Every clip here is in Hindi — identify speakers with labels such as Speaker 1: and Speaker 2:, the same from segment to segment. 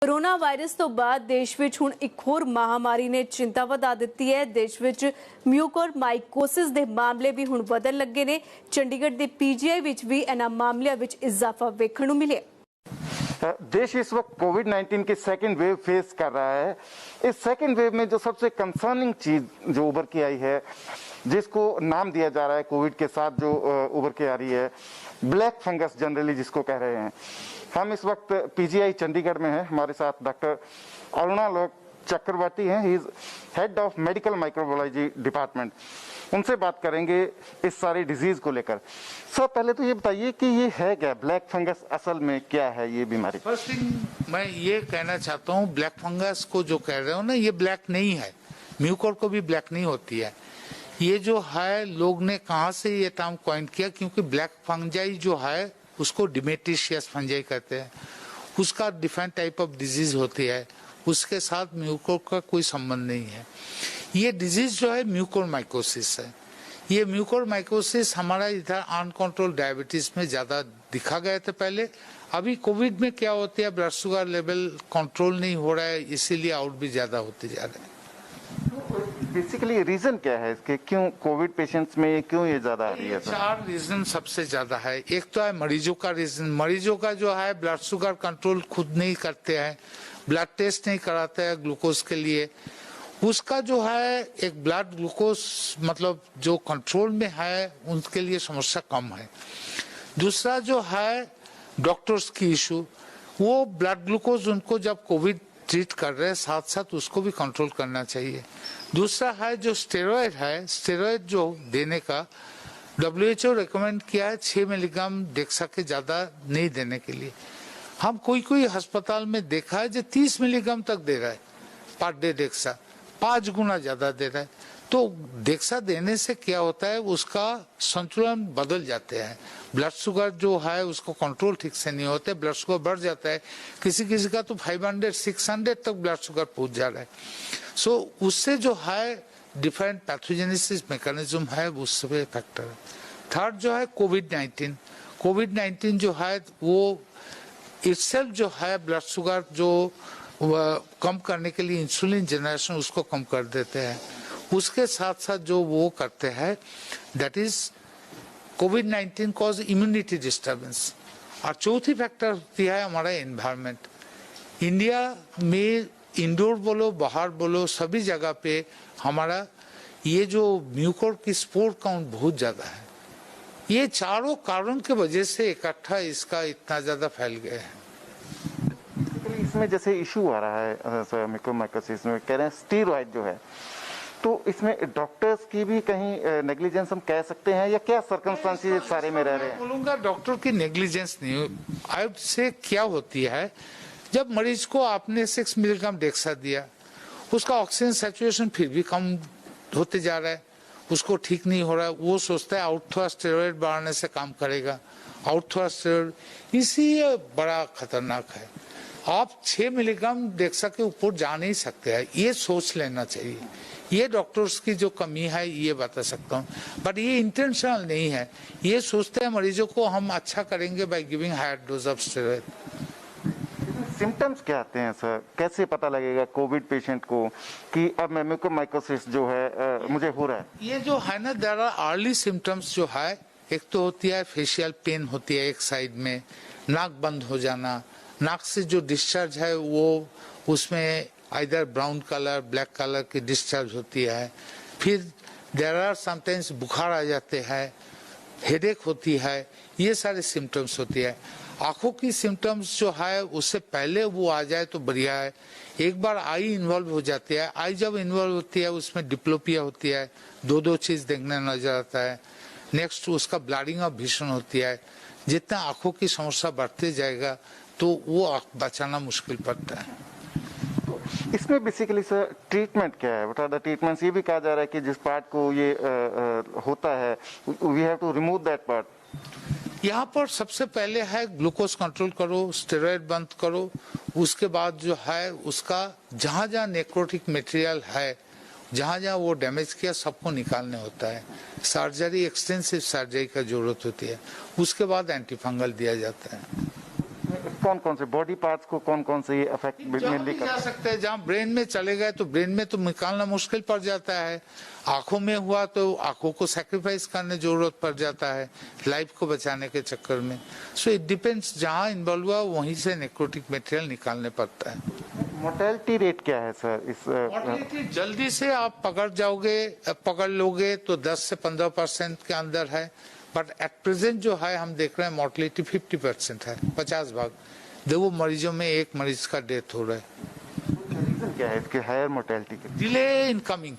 Speaker 1: कोरोना वायरस तो बाद देश ਵਿੱਚ ਹੁਣ ਇੱਕ ਹੋਰ ਮਹਾਮਾਰੀ ਨੇ ਚਿੰਤਾ ਵਧਾ ਦਿੱਤੀ ਹੈ। ਦੇਸ਼ ਵਿੱਚ ਮਿਊਕੋਰਮਾਈਕੋਸਿਸ ਦੇ ਮਾਮਲੇ ਵੀ ਹੁਣ ਵਧਣ ਲੱਗੇ ਨੇ। ਚੰਡੀਗੜ੍ਹ ਦੇ ਪੀਜੀਆਈ ਵਿੱਚ ਵੀ ਇਹਨਾਂ ਮਾਮਲਿਆਂ ਵਿੱਚ ਇਜ਼ਾਫਾ ਵੇਖਣ ਨੂੰ ਮਿਲਿਆ।
Speaker 2: देश इस वक्त कोविड-19 की सेकेंड वेव फेस कर रहा है। इस सेकेंड वेव में जो सबसे कंसर्निंग चीज़ जो उभर के आई है, जिसको नाम दिया जा रहा है कोविड के साथ जो उभर के आ रही है, ब्लैक फंगस जनरली जिसको कह रहे हैं। हम इस वक्त पीजीआई चंडीगढ़ में हैं। हमारे साथ डॉक्टर अरुणा चक्रवर्ती हैं। He is head of medical microbiology department. उनसे बात करेंगे इस सारी डिजीज़ को लेकर। सर, पहले तो ये बताइए कि ये है क्या ब्लैक फंगस, असल में क्या है ये बीमारी?
Speaker 3: फर्स्ट थिंग मैं ये कहना चाहता हूँ, ब्लैक फंगस को जो कह रहे हो ना, ये ब्लैक नहीं है। म्यूकोर को भी ब्लैक नहीं होती है। ये जो है लोग ने कहाँ से ये टर्म कॉइन किया, क्योंकि ब्लैक फंजाई जो है उसको डिमेट्रिशियस फंजाई कहते हैं। उसका डिफरेंट टाइप ऑफ डिजीज होती है, उसके साथ म्यूकोर का कोई संबंध नहीं है। ये डिजीज जो है म्यूकोरमाइकोसिस है। ये म्यूकोरमाइकोसिस हमारा इधर अनकंट्रोल डायबिटीज में ज़्यादा दिखा गए थे पहले। अभी कोविड में क्या होती है, ब्लड शुगर लेवल कंट्रोल नहीं हो रहा है, इसीलिए आउट भी ज़्यादा होते जा रहे हैं।
Speaker 2: बेसिकली रीजन क्या है इसके, क्यों कोविड पेशेंट्स में क्यों ये ज्यादा आ रही है?
Speaker 3: चार रीजन सबसे ज्यादा है। एक तो है मरीजों का रीजन। मरीजों का जो है ब्लड शुगर कंट्रोल खुद नहीं करते हैं, ब्लड टेस्ट नहीं कराते हैं ग्लूकोज के लिए। उसका जो है एक ब्लड ग्लूकोज मतलब जो कंट्रोल में है उनके लिए समस्या कम है। दूसरा जो है डॉक्टर्स की इशू, वो ब्लड ग्लूकोज उनको जब कोविड ट्रीट कर रहे हैं साथ साथ उसको भी कंट्रोल करना चाहिए। दूसरा है जो स्टेरॉयड है, स्टेरॉयड जो देने का WHO रिकमेंड किया है 6 मिलीग्राम डेक्सा के ज़्यादा नहीं देने के लिए। हम कोई अस्पताल में देखा है जो 30 मिलीग्राम तक दे रहा है पर डे डेक्सा, 5 गुना ज़्यादा दे रहा है। तो डेक्सा देने से क्या होता है, उसका संतुलन बदल जाते हैं। ब्लड शुगर जो है उसको कंट्रोल ठीक से नहीं होते, ब्लड शुगर बढ़ जाता है। किसी किसी का तो 500-600 तक ब्लड शुगर पहुंच जा रहा है। सो उससे जो है डिफरेंट पैथोजेनेसिस मैकेनिज्म है, उससे फैक्टर है। थर्ड जो है कोविड-19 जो है वो इटसेल्फ जो है ब्लड शुगर जो कम करने के लिए इंसुलिन जनरेशन उसको कम कर देते हैं। उसके साथ साथ जो वो करते हैं that is covid cause immunity disturbance. और चौथी फैक्टर होती है हमारा एनवायरनमेंट। इंडिया में इंडोर बोलो बाहर बोलो सभी जगह पे हमारा ये जो म्यूकोर की स्पोर काउंट बहुत ज़्यादा है। ये चारों कारण के वजह से इकट्ठा इसका इतना ज़्यादा फैल गया है।
Speaker 2: इसमें जैसे इशू आ रहा है म्यूकोरमाइकोसिस में, कह रहे हैं स्टीरॉयड जो है, तो इसमें डॉक्टर्स की भी कहीं नेग्लिजेंस हम कह सकते हैं, या क्या सर्कमस्टांसेस सारे में रह रहे हैं?
Speaker 3: बोलूंगा डॉक्टर की नेग्लिजेंस नहीं, आई से क्या होती है, जब मरीज को आपने 6 मिलीग्राम डेक्सा दिया, उसका ऑक्सीजन सैचुरेशन फिर भी कम होते जा रहा है, उसको ठीक नहीं हो रहा है। वो सोचता है आउटथ्रो स्टेरॉयड बढ़ाने से काम करेगा। आउटथ्रो स्टेरॉयड इसी बड़ा खतरनाक है। आप 6 मिलीग्राम डेक्सा के ऊपर जा नहीं सकते हैं, ये सोच लेना चाहिए। ये डॉक्टर्स की जो कमी है ये बता सकता हूँ, बट ये इंटेंशनल नहीं है। ये सोचते हैं मरीजों को हम अच्छा करेंगे by giving higher dose of steroid.
Speaker 2: Symptoms क्या आते हैं सर, कैसे पता लगेगा कोविड पेशेंट को कि अब म्यूकोरमाइकोसिस जो है मुझे हो रहा है?
Speaker 3: ये जो है ना, देयर आर अर्ली सिम्टम्स जो है, एक तो होती है फेशियल पेन होती है एक साइड में, नाक बंद हो जाना, नाक से जो डिस्चार्ज है वो उसमें either brown colour black colour की डिस्चार्ज होती है। फिर देयर आर समटाइम्स बुखार आ जाते हैं, हेडेक होती है, ये सारे सिम्टम्स होती है। आंखों की सिम्टम्स जो है उससे पहले वो आ जाए तो बढ़िया है। एक बार आई इन्वॉल्व हो जाती है, आई जब इन्वॉल्व होती है उसमें डिप्लोपिया होती है, दो चीज़ देखने नजर आता है। नेक्स्ट उसका ब्लडिंग ऑफ विजन होती है। जितना आंखों की समस्या बढ़ते जाएगा तो वो आँख बचाना मुश्किल पड़ता है।
Speaker 2: इसमें बेसिकली सर ट्रीटमेंट क्या है, व्हाट आर द ट्रीटमेंट्स? ये भी कहा जा रहा है कि जिस पार्ट को ये होता है we have to remove that part.
Speaker 3: यहाँ पर सबसे पहले है ग्लूकोज कंट्रोल करो, स्टेरॉयड बंद करो। उसके बाद जो है उसका जहाँ जहाँ नेक्रोटिक मटेरियल है, जहाँ जहाँ वो डैमेज किया सबको निकालने होता है। सर्जरी एक्सटेंसिव सर्जरी का जरूरत होती है। उसके बाद एंटीफंगल दिया जाता है।
Speaker 2: कौन कौन से बॉडी पार्ट्स को कौन कौन से अफेक्ट मेनली
Speaker 3: जा
Speaker 2: कर
Speaker 3: सकते हैं। जहाँ ब्रेन में चले गए तो ब्रेन में तो निकालना मुश्किल पड़ जाता है। आंखों में हुआ तो आंखों को सैक्रिफाइस करने जरूरत पड़ जाता है लाइफ को बचाने के चक्कर में। सो इट डिपेंड्स, जहाँ इन्वॉल्व हुआ वहीं से नेक्रोटिक मटेरियल निकालने पड़ता है।
Speaker 2: मोर्टेलिटी रेट क्या है सर इस
Speaker 3: मॉर्टेलिटी जल्दी से आप पकड़ लोगे तो 10 से 15% के अंदर है, बट एट प्रेजेंट जो है हम देख रहे हैं मॉर्टेलिटी 50% है, 50 भाग। 2 मरीजों में 1 मरीज का डेथ हो रहा है।
Speaker 2: रीजन क्या है इसके हायर मोर्टेलिटी के?
Speaker 3: डिले इन कमिंग,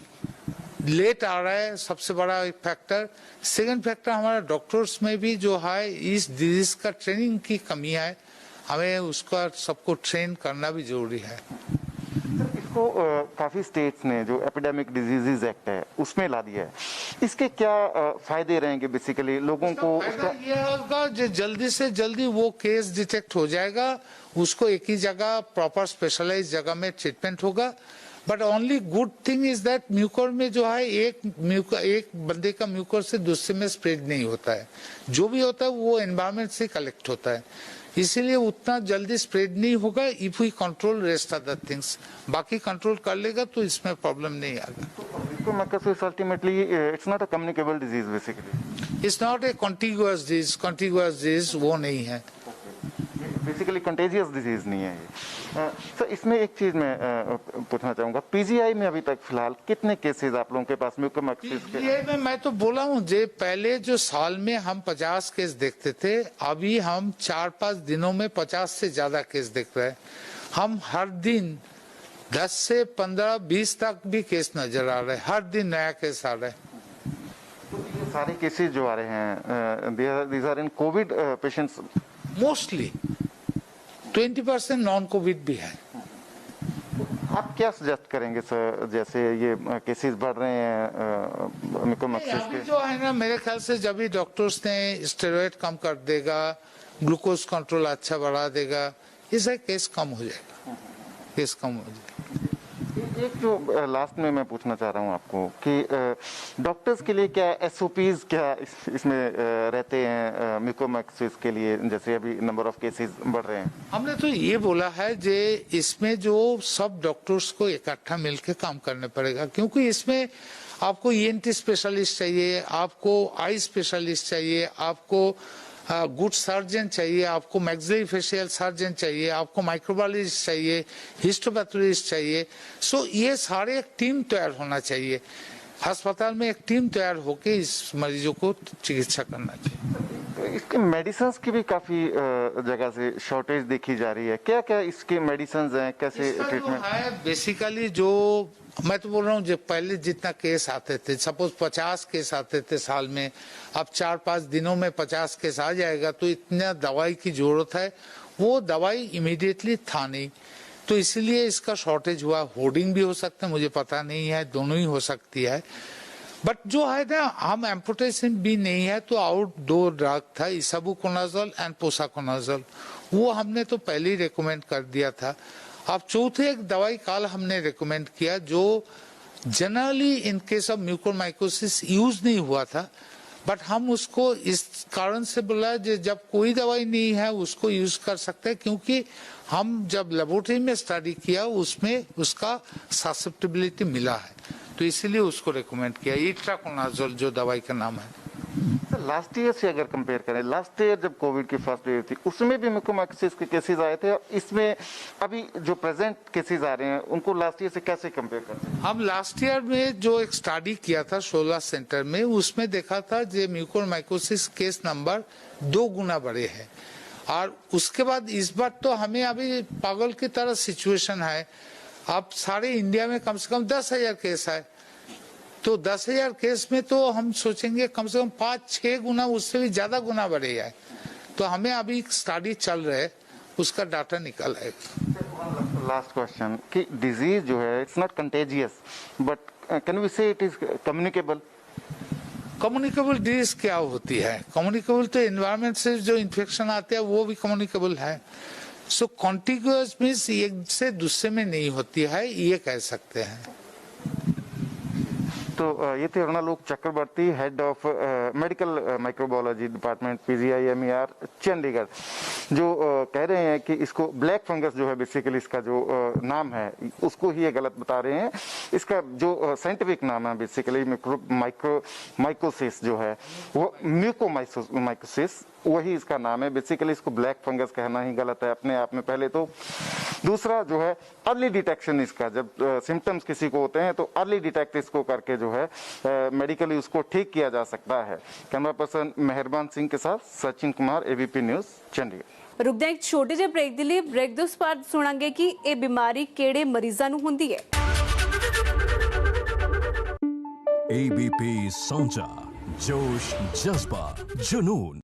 Speaker 3: लेट आ रहा है सबसे बड़ा एक फैक्टर। सेकंड फैक्टर हमारा डॉक्टर्स में भी जो है इस डिजीज का ट्रेनिंग की कमी है, हमें उसका सबको ट्रेन करना भी जरूरी है।
Speaker 2: इसको काफी स्टेट्स ने जो एपिडेमिक डिजीजेज एक्ट है उसमें ला दिया है, इसके क्या फायदे रहेंगे बेसिकली लोगों को?
Speaker 3: फायदा ये होगा जो जल्दी से जल्दी वो केस डिटेक्ट हो जाएगा, उसको एक ही जगह प्रॉपर स्पेशलाइज जगह में ट्रीटमेंट होगा। But only good thing is that Mucor में जो है एक बंदे का म्यूकर से दूसरे में स्प्रेड नहीं होता है। जो भी होता है वो एनवायरमेंट से कलेक्ट होता है, इसीलिए उतना जल्दी स्प्रेड नहीं होगा। If we control rest other things, बाकी कंट्रोल कर लेगा तो इसमें प्रॉब्लम नहीं आएगा।
Speaker 2: Mucormycosis ultimately it's not a communicable disease basically.
Speaker 3: It's not a contiguous disease वो नहीं है,
Speaker 2: बेसिकली कंटेजियस डिजीज नहीं है ये। सर इसमें एक चीज मैं पूछना चाहूंगा, पीजीआई में अभी तक फिलहाल कितने केसेस आप लोगों के पास म्यूकोरमाइकोसिस के?
Speaker 3: ये मैं तो बोला हूँ जे पहले जो साल में हम 50 केस देखते थे, अभी हम 4-5 दिनों में 50 से ज्यादा केस देख रहे हैं। हम हर दिन 10 से 15-20 तक भी केस नजर आ रहे हैं, हर दिन नया केस आ रहा है।
Speaker 2: तो ये सारे केसेस जो आ रहे हैं these are in covid patients
Speaker 3: mostly 20% non covid भी है।
Speaker 2: आप क्या सजेस्ट करेंगे सर, जैसे ये केसेस बढ़ रहे हैं म्यूकोरमाइकोसिस
Speaker 3: अभी
Speaker 2: के?
Speaker 3: जो है ना, मेरे ख्याल से जब भी डॉक्टर्स ने स्टेरॉइड कम कर देगा, ग्लूकोज कंट्रोल अच्छा बढ़ा देगा, इससे केस कम हो जाएगा, केस कम हो जाएगा।
Speaker 2: एक जो लास्ट में मैं पूछना चाह रहा हूँ आपको कि डॉक्टर्स के लिए क्या एसओपीज क्या इसमें रहते हैं म्यूकोरमाइकोसिस के लिए, जैसे अभी नंबर ऑफ केसेस बढ़ रहे हैं?
Speaker 3: हमने तो ये बोला है जे इसमें जो सब डॉक्टर्स को इकट्ठा मिलकर काम करना पड़ेगा, क्योंकि इसमें आपको ईएनटी स्पेशलिस्ट चाहिए, आपको आई स्पेशलिस्ट चाहिए, आपको गुड सर्जन चाहिए, आपको मैक्सिलरी फेशियल सर्जन चाहिए, आपको माइक्रोबायोलॉजिस्ट चाहिए, हिस्टोपैथोलॉजिस्ट चाहिए। सो ये सारे एक टीम तैयार होना चाहिए, अस्पताल में एक टीम तैयार होके इस मरीजों को चिकित्सा करना चाहिए।
Speaker 2: इसके मेडिसिन की भी काफी जगह से शॉर्टेज देखी जा रही है, क्या क्या इसके मेडिसिन हैं, कैसे ट्रीटमेंट
Speaker 3: है? बेसिकली जो मैं तो बोल रहा हूँ, जो पहले जितना केस आते थे, सपोज 50 केस आते थे साल में, अब 4-5 दिनों में 50 केस आ जाएगा, तो इतना दवाई की जरूरत है, वो दवाई इमीडिएटली था नहीं, तो इसलिए इसका शॉर्टेज हुआ। होर्डिंग भी हो सकता है, मुझे पता नहीं है, दोनों ही हो सकती है। बट जो है ना, हम एम्पुटेशन भी नहीं है तो आउट 2 ड्रग था, इसाबुकोनाजोल एंड पोसाकोनाजोल, वो हमने तो पहले ही रिकमेंड कर दिया था। अब चौथे एक दवाई काल हमने रिकमेंड किया जो generally in case of mucormycosis use नहीं हुआ था, बट हम उसको इस कारण से बोला जब कोई दवाई नहीं है उसको यूज कर सकते हैं, क्योंकि हम जब लेबोरेटरी में स्टडी किया उसमें उसका ससेप्टेबिलिटी मिला है, तो इसीलिए उसको रिकमेंड किया, इट्राकोनाजोल जो दवाई का नाम है।
Speaker 2: लास्ट ईयर से अगर कंपेयर करें, लास्ट ईयर जब कोविड की फर्स्ट वेव थी उसमें भी म्यूकोरमाइकोसिस के केसेस आए थे, इसमें अभी जो प्रेजेंट केसेस आ रहे हैं उनको लास्ट ईयर से कैसे कंपेयर करते हैं?
Speaker 3: हम लास्ट ईयर में जो एक स्टडी किया था 16 सेंटर में, उसमें देखा था जो म्यूकोरमाइकोसिस केस नंबर 2 गुना बढ़े हैं। और उसके बाद इस बार तो हमें अभी पागल की तरह सिचुएशन है, अब सारे इंडिया में कम से कम 10,000 केस है, तो 10,000 केस में तो हम सोचेंगे कम से कम 5-6 गुना, उससे भी ज्यादा गुना बढ़े है। तो हमें अभी स्टडी चल रहा है, उसका डाटा निकल आएगा।
Speaker 2: लास्ट क्वेश्चन कि डिजीज जो है it's not contagious, but can we say it is communicable?
Speaker 3: Communicable disease क्या होती है? कम्युनिकेबल तो एनवायरमेंट से जो इन्फेक्शन आते हैं वो भी कम्युनिकेबल है। सो कॉन्टिग्यूअस मीन्स एक से दूसरे में नहीं होती है, ये कह सकते हैं।
Speaker 2: तो ये थे Arnalok Chakraborty, head of medical microbiology department PGI-MER Chandigarh, जो कह रहे हैं कि इसको ब्लैक फंगस जो है बेसिकली इसका जो नाम है उसको ही ये गलत बता रहे हैं। इसका जो साइंटिफिक नाम है बेसिकली माइकोसिस जो है वो म्यूकोमाइकोसिस वही इसका नाम है। बेसिकली इसको ब्लैक फंगस कहना ही गलत है अपने आप में पहले तो। दूसरा जो है अर्ली डिटेक्शन इसका, जब सिम्टम्स किसी को होते हैं तो अर्ली डिटेक्ट इसको करके जो है मेडिकली उसको ठीक किया जा सकता है। कैमरा पर्सन मेहरबान सिंह के साथ सचिन कुमार, ABP न्यूज़ चंडीगढ़।
Speaker 1: ਰੁਕਦੇ ਹਾਂ ਇੱਕ ਛੋਟੇ ਜਿਹੇ ਬ੍ਰੇਕ ਦੇ ਲਈ। ਬ੍ਰੇਕ ਦੇ ਉਸ ਬਾਅਦ ਸੁਣਾਂਗੇ ਕਿ ਇਹ ਬਿਮਾਰੀ ਕਿਹੜੇ ਮਰੀਜ਼ਾਂ ਨੂੰ ਹੁੰਦੀ ਹੈ।
Speaker 4: ABP ਸਾਂਝਾ, जोश, जज्बा, जुनून।